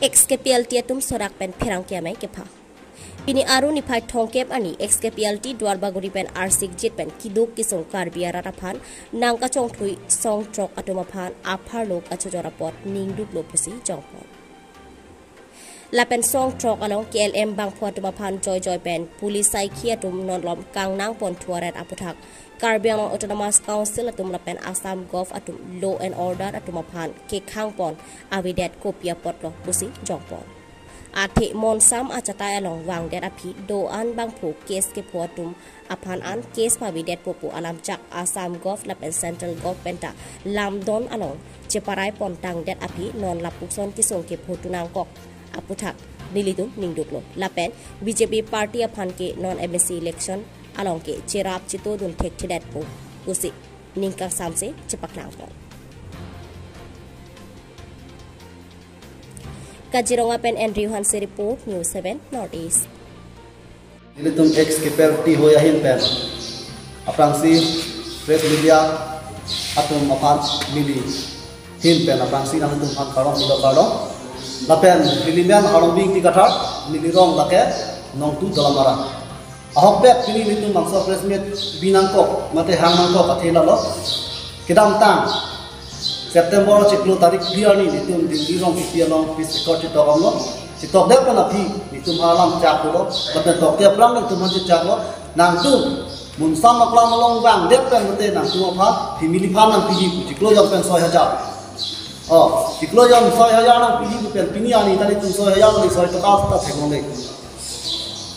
XKPLT tum sorak pen perang kiamai kepa. Ini aru ni pai thongkep ani XKPLT duar baguri pen arsik jit pen kiduk kisong karbiara rapan nangka chong thui song trok atumapan apar lok achojorapot ningduk lopusi jongpon. Lapen song trok along KLM bang puat atumapan joy pen pulisai kia tum non lom kang nang pon tuaret aputak Karbiang Autonomous Council atum lapen Assam Gov atum Law and Order atumapan ke khang pon avidet kopia potlo pusi jongpon. Ate mon sam acatai along wang det api doan bang pu kes ke puatum apan an kes pavidet popu alam cak Assam Gov lapen Central Gov penta lam don along ceparai pon tang det api non lapukson kisong ke putunang kok aputak nilitum ningduklo lapen BJP party apan ke non MSC election along ke cerap cito dun tek tidak po pusi ningka samse cepak nangpon. Kajironga pen Andrew Hansi report News 7 Northeast. Ini tum XKPLT hoya hin pen. Apang si press media atum apan mili hin pen apang si nang tum pan karong milo karong. Lapen pilimian arong bing ti kathar mili rong lake nong tu dalam marang. Ahok bet pilih itu mangsa press meet binangkok mate hangmangkok kathela lo. Kidam tang September ciklu tarik dia ni itu di rong pipian long pisikot itu kamu citok dek pun api itu malam cak lo pada tok tiap lang itu masih cak lo nang tu munsam maklam long bang dek pen mate nang tu apa pemilih panan pilih ciklu yang pen 6,000 oh ciklu yang 6,000 nang pilih pen pinian ni tadi tu 6,000 ni 6 tokas tak sekong dek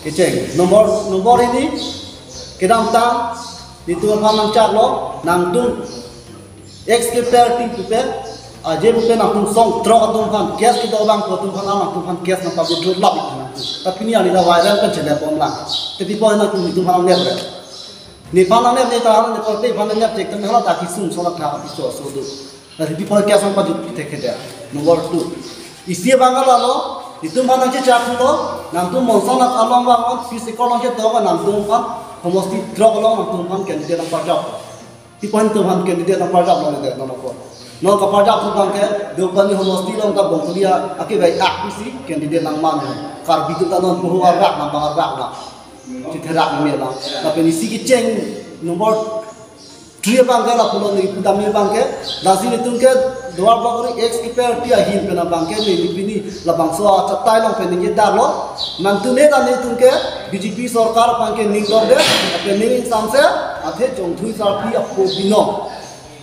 keceng nomor ini kidam tang itu apa nang cak lo nang tu XKPLT pupe aje pupe nak tum song trok atum kan gas kita bang ko tum kan nak tum kan gas nak pakai drop lap itu tapi ni ada viral kan chele pom lang tapi po nak tum itu kan net ni pan net ni tahan ni korte pan net cek kan hala taki sum solak tha itu so do tapi po gas nak pakai tek dia nomor 2 isi bangal lo itu mana je cak lo nang tum monsong nak along bang physical nak to kan nang tum kan homosti drop along nang tum kan candidate nak pajak Tipuan tu han candidate nak pajak lo ni nomor 4 no ka pajak tu kan ke do pani homosti long ka bongkulia aki bai ak si candidate nang man kar bitu ta non puhu arak nang bang arak na citerak ni la tapi ni sigi ceng nomor 3 bang ka la pulo ni putami bang ke dasi ni tun ke doar bagori XKPLT ahin pena bang ke ni bini la bang so chatai long pen ni dar lo man tu ne da ni tun ke BJP sarkar bang ke ning dor de ape ning samse athe chong thui sar pi apo bino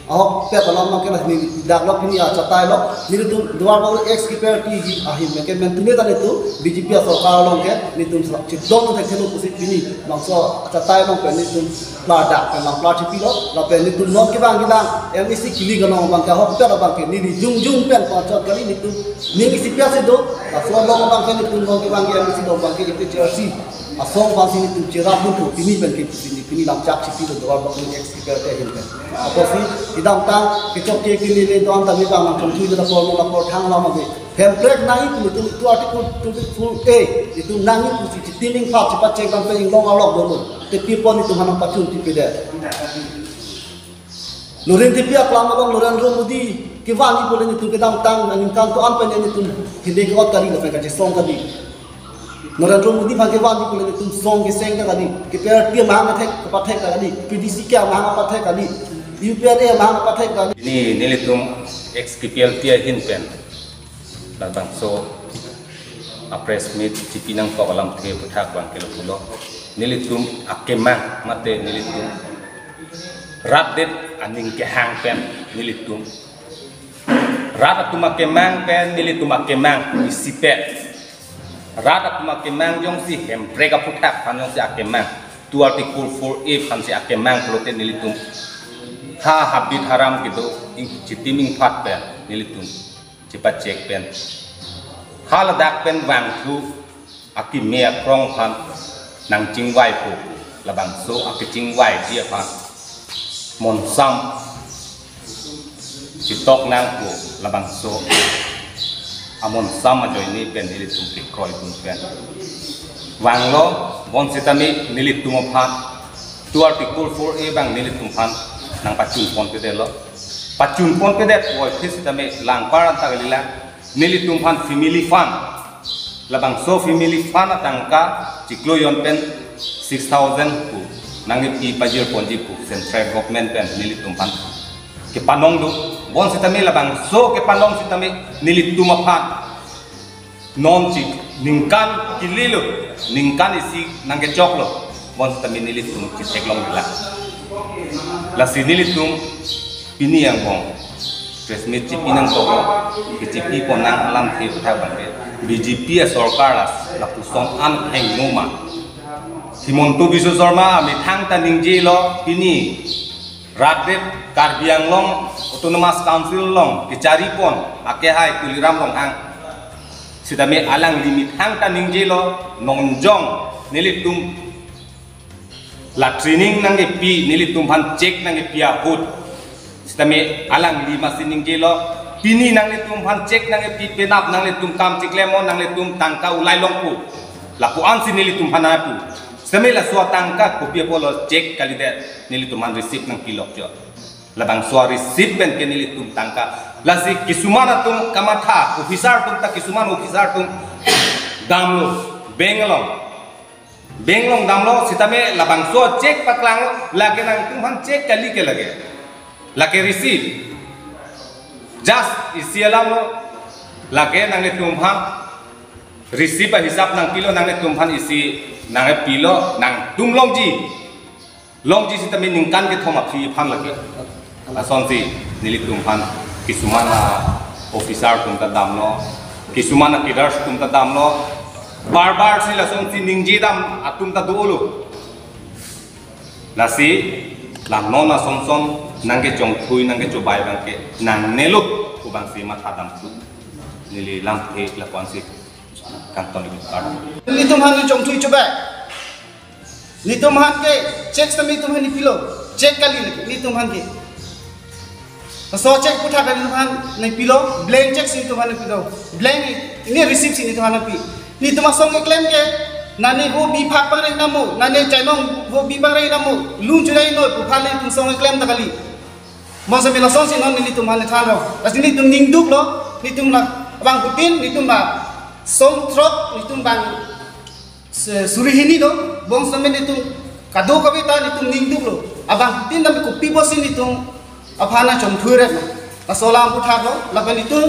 ahok pe balam ma ke ni dar lo pini a chatai lo ni tu doar bagori XKPLT hi ahin me ke man tu ne da ni tu BJP sarkar long ke ni tun chidon de thelo pusi bini bang so chatai long pen ni tun la da pe lang pla chi pi lo la pe ni tun no ke bang gilang MSC kili ganong bang ka hok pe la bang ke ni jung pen pa chot kali ni tu ni kisi pia se do ta so lo bang ke ni tun no ke bang MSC do bang ke ite jersey asong bang sini tu cerah buku ini pen ke sini ini lam cak cipi do doar bang ni XKPLT hin pen apa si idam tang kicok ke kini le do anta mi bang nang tu da por thang la ma be template nai tu article 24A itu nangi tu si tiling pa cepat cek bang pe long alok do te pipon itu hanam pacun ti pede Loren ti pia klam bang Loren Modi ke wani bolen itu ke dam tang nang kan tu an pen ni tu hinde ke ot kali la pe ka song kali Loren Modi bang ke wani bolen itu song ke seng ka kali ke per pia ma thek ka thek kali PDC ke ma pa thek kali UPRA ma pa thek kali ini nilitum XKPLT hin pen bang so apres meet cipinang ko alam ke puthak bang ke lo nilitum akemang mate nilitum radet aning ke hang pen nilitum radat tuma kemang pen nilitum akemang isipet radat tuma kemang jong si hemprega puthak pan jong si akemang tu article 4A pan si akemang prote nilitum ha habit haram gitu citiming phat pen nilitum cepat cek pen hal dak pen wang tu aki mea krong pan nang jing wai pu labang so aki jing wai dia pan mon sam citok nang pu labang so amon sam ajo ini pen nilit tum kroi pun pen wang lo bon sitami nilit tum pan tu article 4A bang nilit tum pan nang pacun pon pe lo pacun pon pe det woi sitami lang paran tagalila nili tumpan family fund labang so family fund atangka ciklo yon pen 6,000 pu nangi pi pajir ponji pu central government pen nili tumpan ke panong du bon sitami labang so ke panong sitami nili tumapan non cik ningkan kililo ningkan isi nangke coklo bon sitami nili tum citeklong la la sinili tum pini yang bong presmit cipi nang toko cipi ponang alam thi utha bangke BJP sarkar la pusong an heng noma Himonto Biswa Sharma ami thang ta ningje lo pini Radep Karbi Anglong Autonomous Council long kecari pon ake hai tuliram long hang sidame alang limit hang ta ningje lo nongjong nilitum la training nange pi nilitum han check nange pia hut sidame alang lima sining je lo pini nanglitum han check nange pi penap nanglitum kam ciklemon nanglitum tangka ulai longpu la pu an sinilitum hanapu sidame la suat tangka ko pia polo check kali de nilitum han receipt nang pilok jo labang suara receipt ben ke nilitum tangka lasi kisumana tum kamatha officer tum ta kisuman officer tum damlo benglong damlo sitame labang so check paklang lage nang tum han check kali ke lage lage receipt just isialam lo lage nang tum han receipt pa hisap nang pilo nang tum han isi nang pilo nang tum longji sitame ningkan ke thoma phi phan lage asonsi nilitum han kisumana officer tum ta damlo kisumana kidars tum ta damlo bar sila sonsi ningji dam atum ta dulu nasi lam nona som nangge jong thui nangge cobai bangke nang nelut ku bang sima thadam tu nili lam the la kwansi kanton ni kar nilitum han jong thui cobai nitum han ke check sami tum han pilo check kali nitum han ke so check putha kali han nei pilo blank check si tum han pilo blank ini receipt si tum han pi ni tuma song claim ke nani ho bi phak pang rei namu nani chainong ho bi pang rei namu lu chulai no pu phale tum song claim ta kali mo sa bila song si non ni tum han than ro as ni tum ning duk lo ni tum la bang putin ni tum ba song trok ni tum bang surihini do bong sa ni tum kado kavita ni tum ning duk lo abang putin nam ku pi bosin ni tum aphana chom thure la solam putha lo la ba ni tum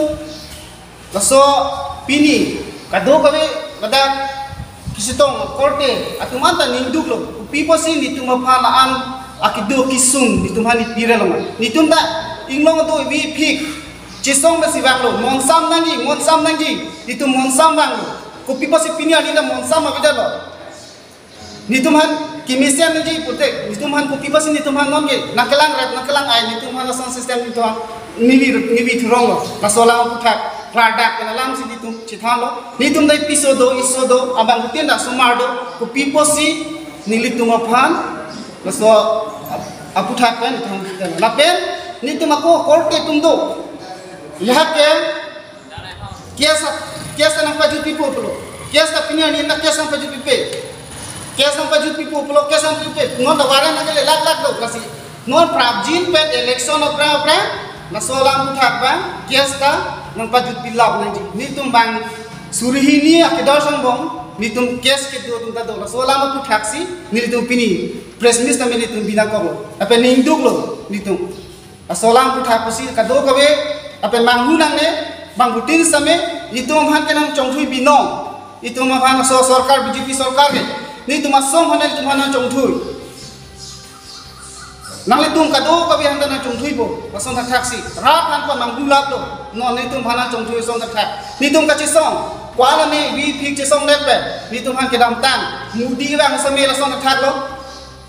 la so pini kado kami kada kisitong korte atumanta ninduk lo pipo si ni tumapalaan akido kisung ni tumhani pira lo ni tumda inglong to bi phik chisong ba siwak lo monsam nangi ni tum monsam bang lo ko pipo si pinia ni na monsam ma bida lo ni tumhan kimisian ni putek ni tumhan ko pipo si ni tumhan non ge nakalang ai ni tumhan sound system ni tumhan nibi thurong lo masola puthak product kana lam si ditum chithalo ni tum dai isodo abang hutin da sumardo ko pipo si nilitum aphan so aputhak kan thang lapen ni tum ako korte tum do yahake kiasa nang paju pipo plo kiasa pinya ni na kiasa paju pipe kiasa paju pipo plo kiasa pipe no da wara na le lak do kasi no prabjin pe election opra na solam puthak ba kiasa nang pajut pilap nanti ni tumbang surihini akidar sambong ni tum kes ke do tum ta do solam aku taksi ni tum pini press minister ni tum bina ko apa ni induk lo ni tum solam puthak pasi kado kabe apa manghu nang ne bang butin same ni tum han kenang chongthui binong ni tum han so sarkar BJP sarkar ke ni tum asom han tum han chongthui nang litung kado kabi handa na chongthui bo pasong taksi rap han pa manggulap lo no ni tum hana chongthui song tak ni tum kachi song kwala ni wi phik chi song net be ni tum han kedam tan mudi bang same la song tak lo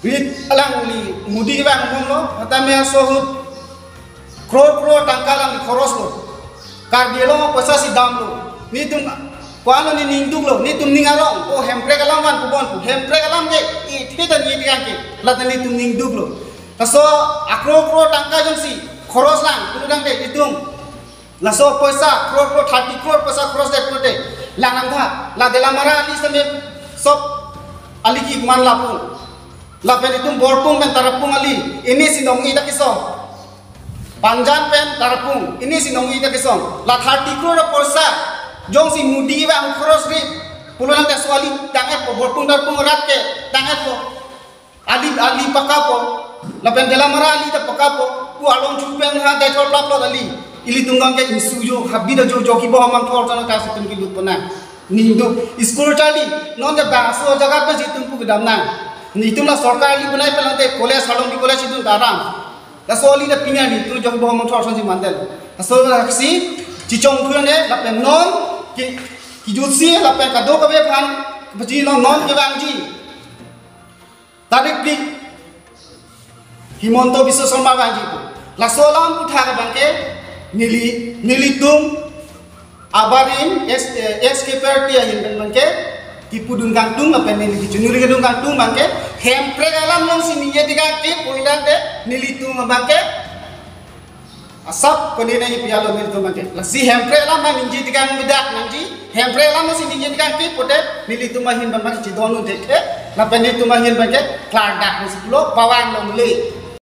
wi alang li mudi bang mom lo hata me so hut kro tangkalang di khoros lo kar dielo pasa si dam lo ni tum kwala ni ningduk lo ni tum ningarong o hempre kalam wan ku bon ku hempre kalam ke i thetan ni kan ke la ni tum ningduk lo laso akro tangka jongsi khoros lang kudang de itung laso paisa kro 30 crore paisa khoros de prote lanang tha la de la mara ali same sop ali ki man lapun la pe itung borpung men tarapung ali ini sinong ida kiso Panjan pen tarapung ini si nongi ta kesong la 30 crore porsa jong si mudi ba ang cross ri puluhan ta swali tangat po borpung darpung rat ke tangat po ali pakapo la pen dela mara ali ta pakapo ku along chupen ha ta thol plap ali ili tunggang ke insujo habida jo joki bo mang thor tan ka situm ki lut pona nindu school tali non de ba so jaga pe situm ku damna ni tumla sarkar li bunai pelante college halong di college itu daram Kasoli na pinyani tu jok bohong motor sanji mandel. Kasoli na kasi cicong tu ne lapen non ki jutsi lapen kado kabe pan baji non ke bangji. Tarik di Himonto Biswa Sharma bangji tu. La solam utha ka bangke nili tum abarin SK party ahin bangke tipu dunggang tung apa nili dicunuri ke dunggang tung bangke hempre alam nong sini ye tiga tip pulang de nili tung bangke asap penina hi pialo nili tung bangke lasi hempre alam man inji tiga midak nanji hempre alam nong sini ye tiga tip pote nili tung mahin bangke cidonu deke lapen nili tung mahin bangke klardak nisi pulo bawang long le